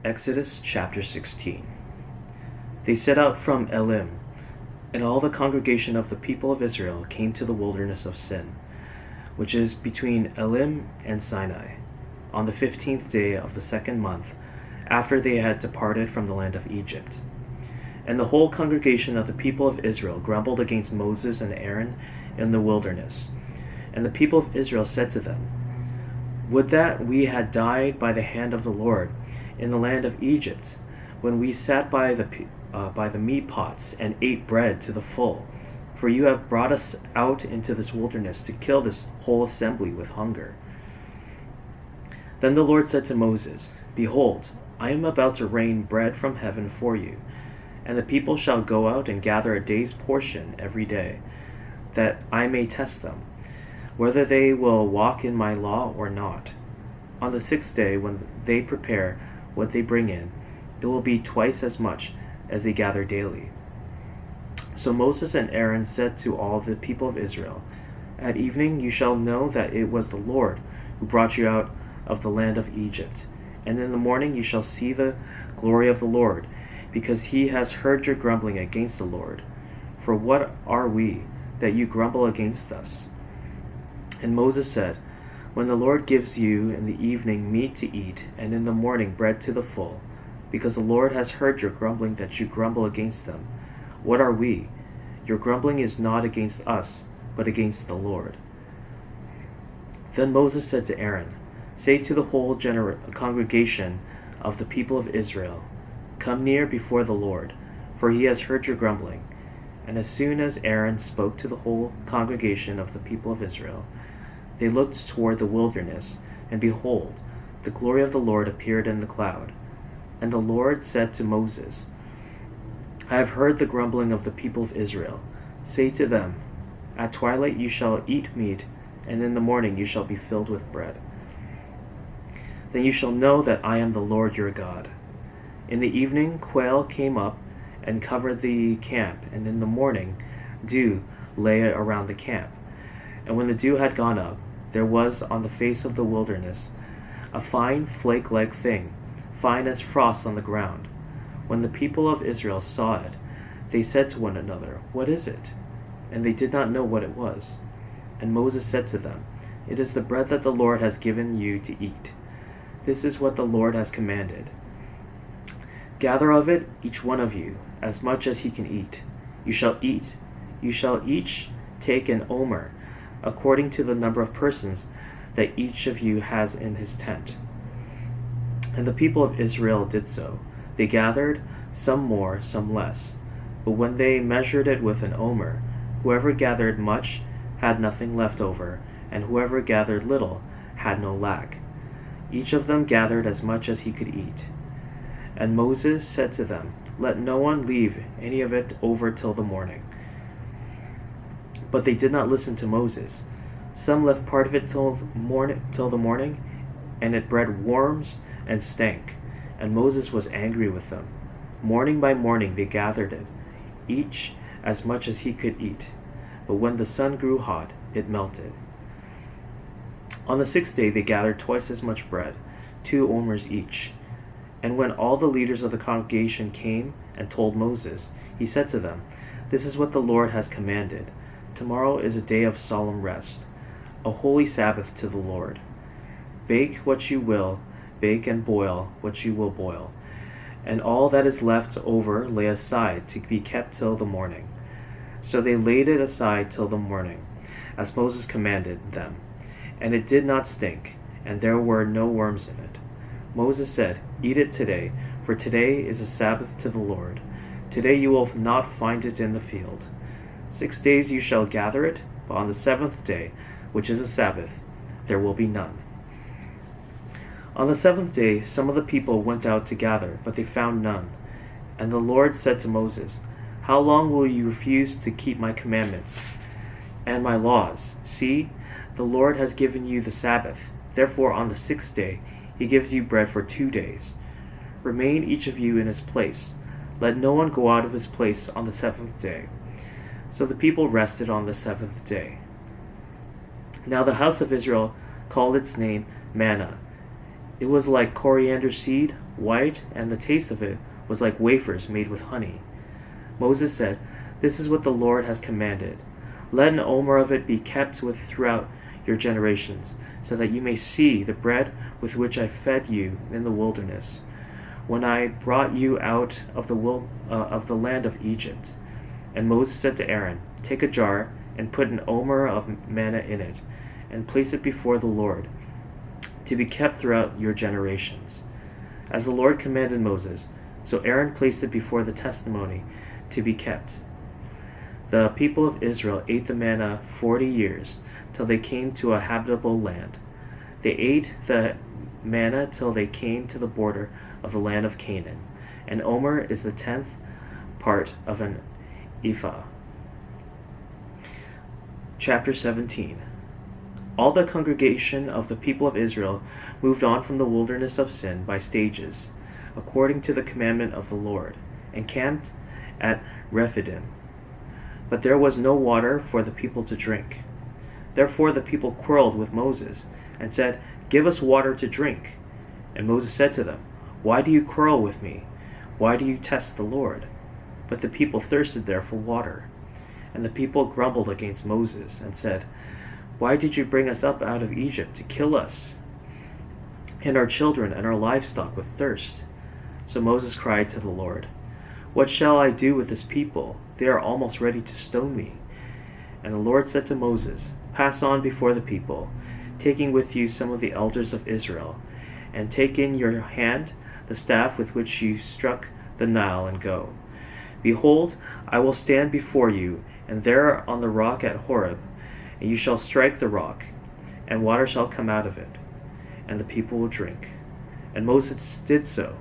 Exodus chapter 16. They set out from Elim, and all the congregation of the people of Israel came to the wilderness of Sin, which is between Elim and Sinai, on the 15th day of the second month, after they had departed from the land of Egypt. And the whole congregation of the people of Israel grumbled against Moses and Aaron in the wilderness. And the people of Israel said to them, "Would that we had died by the hand of the Lord in the land of Egypt, when we sat by the meat pots and ate bread to the full. For you have brought us out into this wilderness to kill this whole assembly with hunger." Then the Lord said to Moses, "Behold, I am about to rain bread from heaven for you, and the people shall go out and gather a day's portion every day, that I may test them, whether they will walk in my law or not. On the sixth day, when they prepare what they bring in, it will be twice as much as they gather daily." So Moses and Aaron said to all the people of Israel, "At evening you shall know that it was the Lord who brought you out of the land of Egypt, and in the morning you shall see the glory of the Lord, because he has heard your grumbling against the Lord. For what are we, that you grumble against us?" And Moses said, "When the Lord gives you in the evening meat to eat, and in the morning bread to the full, because the Lord has heard your grumbling that you grumble against them, what are we? Your grumbling is not against us, but against the Lord." Then Moses said to Aaron, "Say to the whole congregation of the people of Israel, 'Come near before the Lord, for he has heard your grumbling.'" And as soon as Aaron spoke to the whole congregation of the people of Israel, they looked toward the wilderness, and behold, the glory of the Lord appeared in the cloud. And the Lord said to Moses, "I have heard the grumbling of the people of Israel. Say to them, at twilight you shall eat meat, and in the morning you shall be filled with bread. Then you shall know that I am the Lord your God." In the evening quail came up and covered the camp, and in the morning dew lay around the camp. And when the dew had gone up, there was on the face of the wilderness a fine flake-like thing, fine as frost on the ground. When the people of Israel saw it, they said to one another, "What is it?" And they did not know what it was. And Moses said to them, "It is the bread that the Lord has given you to eat. This is what the Lord has commanded. Gather of it, each one of you, as much as he can eat. You shall eat. You shall each take an omer, according to the number of persons that each of you has in his tent." And the people of Israel did so. They gathered, some more, some less. But when they measured it with an omer, whoever gathered much had nothing left over, and whoever gathered little had no lack. Each of them gathered as much as he could eat. And Moses said to them, "Let no one leave any of it over till the morning." But they did not listen to Moses. Some left part of it till the morning, and it bred worms and stank. And Moses was angry with them. Morning by morning they gathered it, each as much as he could eat. But when the sun grew hot, it melted. On the sixth day they gathered twice as much bread, 2 omers each. And when all the leaders of the congregation came and told Moses, he said to them, "This is what the Lord has commanded. Tomorrow is a day of solemn rest, a holy Sabbath to the Lord. Bake what you will bake and boil what you will boil, and all that is left over lay aside to be kept till the morning." So they laid it aside till the morning, as Moses commanded them, and it did not stink, and there were no worms in it. Moses said, "Eat it today, for today is a Sabbath to the Lord. Today you will not find it in the field. 6 days you shall gather it, but on the 7th day, which is a Sabbath, there will be none." On the 7th day some of the people went out to gather, but they found none. And the Lord said to Moses, "How long will you refuse to keep my commandments and my laws? See, the Lord has given you the Sabbath. Therefore on the 6th day he gives you bread for 2 days. Remain each of you in his place. Let no one go out of his place on the 7th day." So the people rested on the 7th day. Now the house of Israel called its name manna. It was like coriander seed white, and the taste of it was like wafers made with honey. Moses said, "This is what the Lord has commanded. Let an omer of it be kept throughout your generations, so that you may see the bread with which I fed you in the wilderness, when I brought you out of the land of Egypt." And Moses said to Aaron, "Take a jar and put an omer of manna in it, and place it before the Lord, to be kept throughout your generations." As the Lord commanded Moses, so Aaron placed it before the testimony to be kept. The people of Israel ate the manna 40 years, till they came to a habitable land. They ate the manna till they came to the border of the land of Canaan. An omer is the 10th part of an ephah. Chapter 17. All the congregation of the people of Israel moved on from the wilderness of Sin by stages, according to the commandment of the Lord, and camped at Rephidim. But there was no water for the people to drink. Therefore the people quarreled with Moses, and said, "Give us water to drink." And Moses said to them, "Why do you quarrel with me? Why do you test the Lord?" But the people thirsted there for water. And the people grumbled against Moses, and said, "Why did you bring us up out of Egypt to kill us and our children and our livestock with thirst?" So Moses cried to the Lord, "What shall I do with this people? They are almost ready to stone me." And the Lord said to Moses, "Pass on before the people, taking with you some of the elders of Israel, and take in your hand the staff with which you struck the Nile, and go. Behold, I will stand before you, and there on the rock at Horeb, and you shall strike the rock, and water shall come out of it, and the people will drink." And Moses did so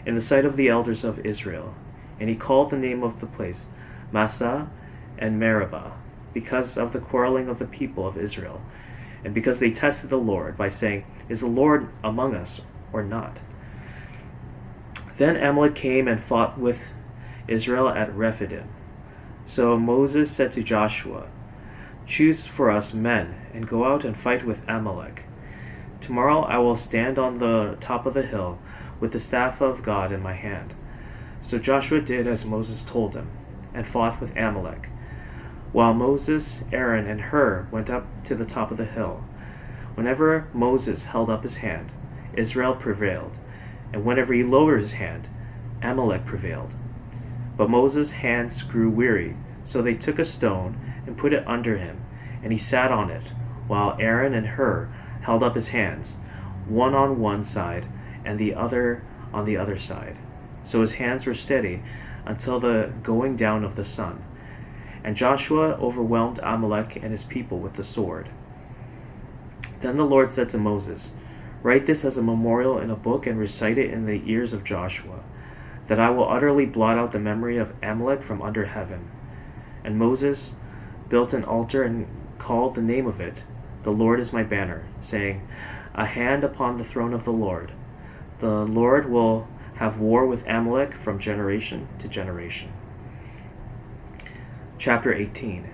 in the sight of the elders of Israel, and he called the name of the place Massah and Meribah, because of the quarreling of the people of Israel, and because they tested the Lord by saying, "Is the Lord among us or not?" Then Amalek came and fought with Israel at Rephidim. So Moses said to Joshua, "Choose for us men, and go out and fight with Amalek. Tomorrow I will stand on the top of the hill with the staff of God in my hand." So Joshua did as Moses told him, and fought with Amalek, while Moses, Aaron, and Hur went up to the top of the hill. Whenever Moses held up his hand, Israel prevailed, and whenever he lowered his hand, Amalek prevailed. But Moses' hands grew weary, so they took a stone and put it under him, and he sat on it, while Aaron and Hur held up his hands, one on one side and the other on the other side. So his hands were steady until the going down of the sun. And Joshua overwhelmed Amalek and his people with the sword. Then the Lord said to Moses, "Write this as a memorial in a book and recite it in the ears of Joshua, that I will utterly blot out the memory of Amalek from under heaven." And Moses built an altar and called the name of it, "The Lord is my banner," saying, "A hand upon the throne of the Lord. The Lord will have war with Amalek from generation to generation." Chapter 18.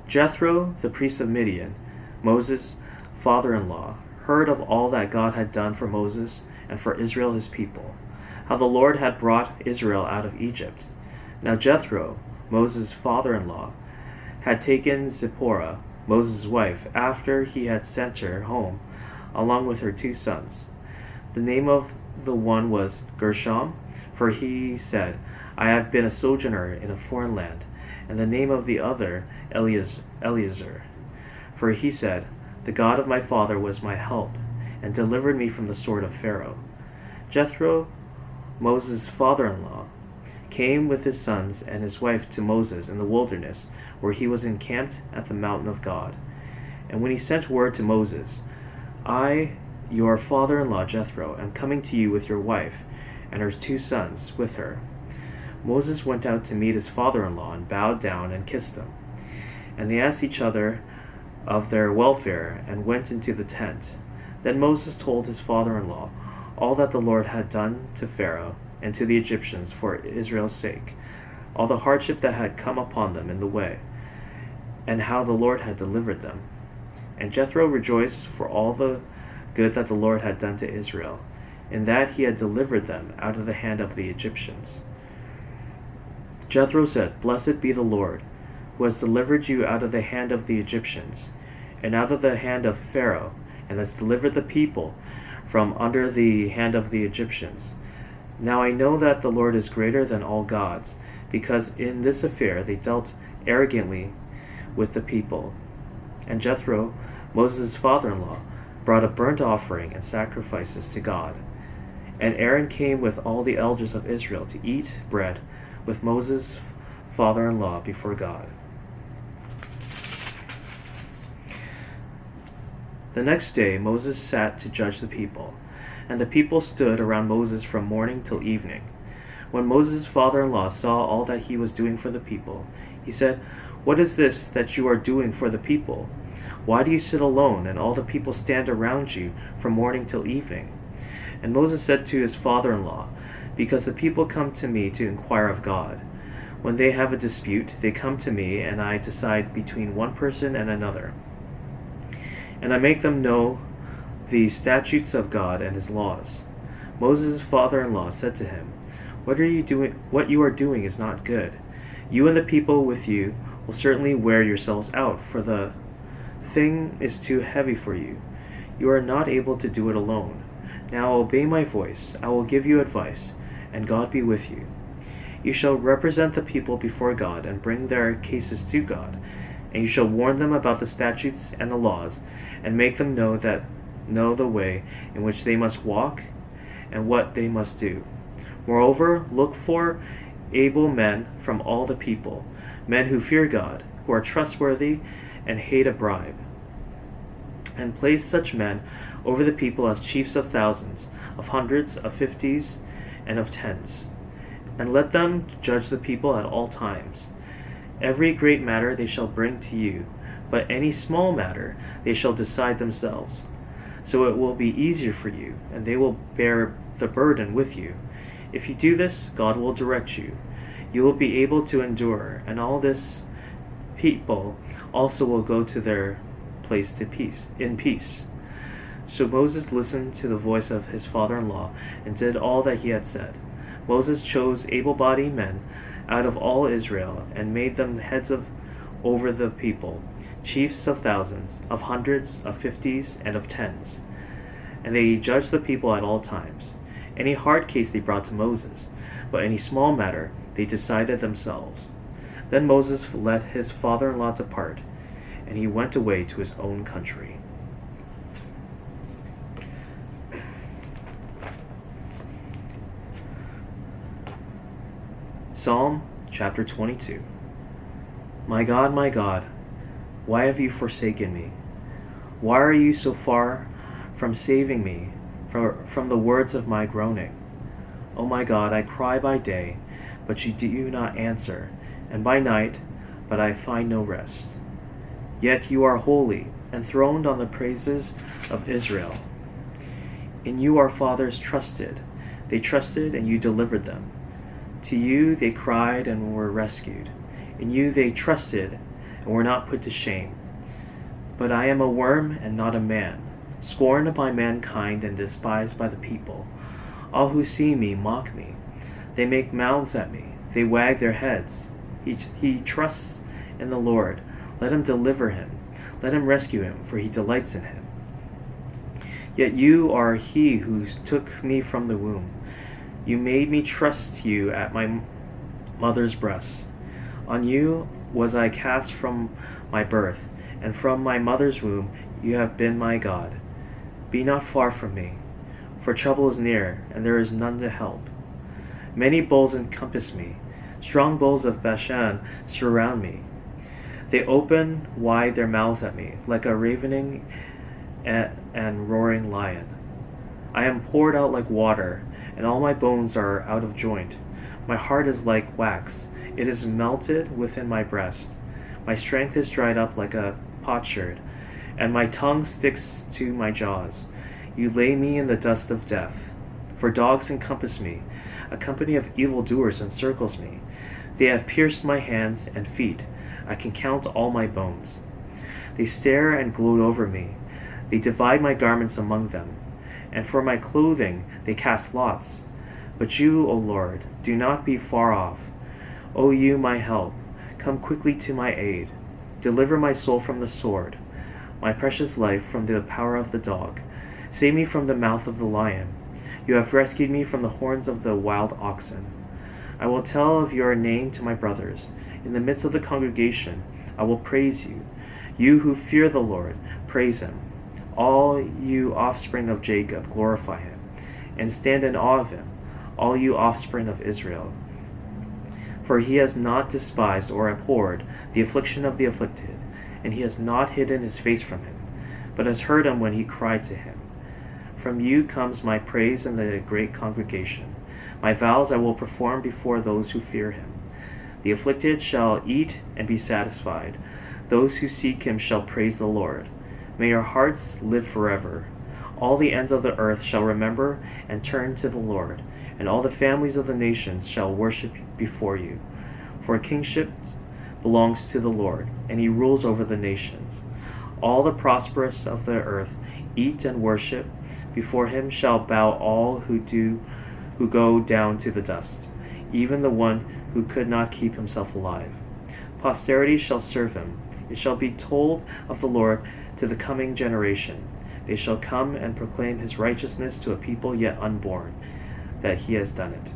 Jethro, the priest of Midian, Moses' father-in-law, heard of all that God had done for Moses and for Israel his people, how the Lord had brought Israel out of Egypt. Now Jethro, Moses' father-in-law, had taken Zipporah, Moses' wife, after he had sent her home, along with her 2 sons. The name of the one was Gershom, for he said, "I have been a sojourner in a foreign land," and the name of the other Eleazar, for he said, "The God of my father was my help, and delivered me from the sword of Pharaoh." Jethro, Moses' father-in-law, came with his sons and his wife to Moses in the wilderness, where he was encamped at the mountain of God. And when he sent word to Moses, "I, your father-in-law Jethro, am coming to you with your wife and her 2 sons with her," Moses went out to meet his father-in-law and bowed down and kissed him. And they asked each other of their welfare and went into the tent. Then Moses told his father-in-law all that the Lord had done to Pharaoh and to the Egyptians for Israel's sake, all the hardship that had come upon them in the way, and how the Lord had delivered them. And Jethro rejoiced for all the good that the Lord had done to Israel. in that he had delivered them out of the hand of the Egyptians. Jethro said, "Blessed be the Lord, who has delivered you out of the hand of the Egyptians, and out of the hand of Pharaoh, and has delivered the people from under the hand of the Egyptians. Now I know that the Lord is greater than all gods, because in this affair they dealt arrogantly with the people." And Jethro, Moses' father-in-law, brought a burnt offering and sacrifices to God. And Aaron came with all the elders of Israel to eat bread with Moses' father-in-law before God. The next day Moses sat to judge the people, and the people stood around Moses from morning till evening. When Moses' father-in-law saw all that he was doing for the people, he said, "What is this that you are doing for the people? Why do you sit alone, and all the people stand around you from morning till evening?" And Moses said to his father-in-law, "Because the people come to me to inquire of God. When they have a dispute, they come to me, and I decide between one person and another. And I make them know the statutes of God and his laws." Moses' father-in-law said to him, What you are doing is not good. You and the people with you will certainly wear yourselves out, for the thing is too heavy for you. You are not able to do it alone. Now obey my voice. I will give you advice, and God be with you. You shall represent the people before God and bring their cases to God, and you shall warn them about the statutes and the laws, and make them know the way in which they must walk and what they must do. Moreover, look for able men from all the people, men who fear God, who are trustworthy and hate a bribe. And place such men over the people as chiefs of thousands, of hundreds, of fifties, and of tens. And let them judge the people at all times. Every great matter they shall bring to you, but any small matter they shall decide themselves. So it will be easier for you, and they will bear the burden with you. If you do this, God will direct you. You will be able to endure, and all this people also will go to their place in peace. So Moses listened to the voice of his father-in-law and did all that he had said. Moses chose able-bodied men out of all Israel and made them heads over the people, chiefs of thousands, of hundreds, of fifties, and of tens. And they judged the people at all times. Any hard case they brought to Moses, but any small matter they decided themselves. Then Moses let his father-in-law depart, and he went away to his own country. Psalm chapter 22. My God, why have you forsaken me? Why are you so far from saving me from the words of my groaning? O my God, I cry by day, but you do not answer, and by night, but I find no rest. Yet you are holy, enthroned on the praises of Israel. In you our fathers trusted. They trusted, and you delivered them. To you they cried and were rescued. In you they trusted and were not put to shame. But I am a worm and not a man, scorned by mankind and despised by the people. All who see me mock me. They make mouths at me. They wag their heads. He trusts in the Lord. Let him deliver him. Let him rescue him, for he delights in him. Yet you are he who took me from the womb. You made me trust you at my mother's breast. On you was I cast from my birth, and from my mother's womb you have been my God. Be not far from me, for trouble is near, and there is none to help. Many bulls encompass me. Strong bulls of Bashan surround me. They open wide their mouths at me, like a ravening and roaring lion. I am poured out like water, and all my bones are out of joint. My heart is like wax. It is melted within my breast. My strength is dried up like a potsherd, and my tongue sticks to my jaws. You lay me in the dust of death. For dogs encompass me. A company of evildoers encircles me. They have pierced my hands and feet. I can count all my bones. They stare and gloat over me. They divide my garments among them, and for my clothing they cast lots. But you, O Lord, do not be far off. O you, my help, come quickly to my aid. Deliver my soul from the sword, my precious life from the power of the dog. Save me from the mouth of the lion. You have rescued me from the horns of the wild oxen. I will tell of your name to my brothers. In the midst of the congregation, I will praise you. You who fear the Lord, praise him. All you offspring of Jacob, glorify him, and stand in awe of him, all you offspring of Israel. For he has not despised or abhorred the affliction of the afflicted, and he has not hidden his face from him, but has heard him when he cried to him. From you comes my praise in the great congregation. My vows I will perform before those who fear him. The afflicted shall eat and be satisfied. Those who seek him shall praise the Lord. May your hearts live forever. All the ends of the earth shall remember and turn to the Lord, and all the families of the nations shall worship before you. For kingship belongs to the Lord, and he rules over the nations. All the prosperous of the earth eat and worship. Before him shall bow all who go down to the dust, even the one who could not keep himself alive. Posterity shall serve him. It shall be told of the Lord to the coming generation. They shall come and proclaim his righteousness to a people yet unborn, that he has done it.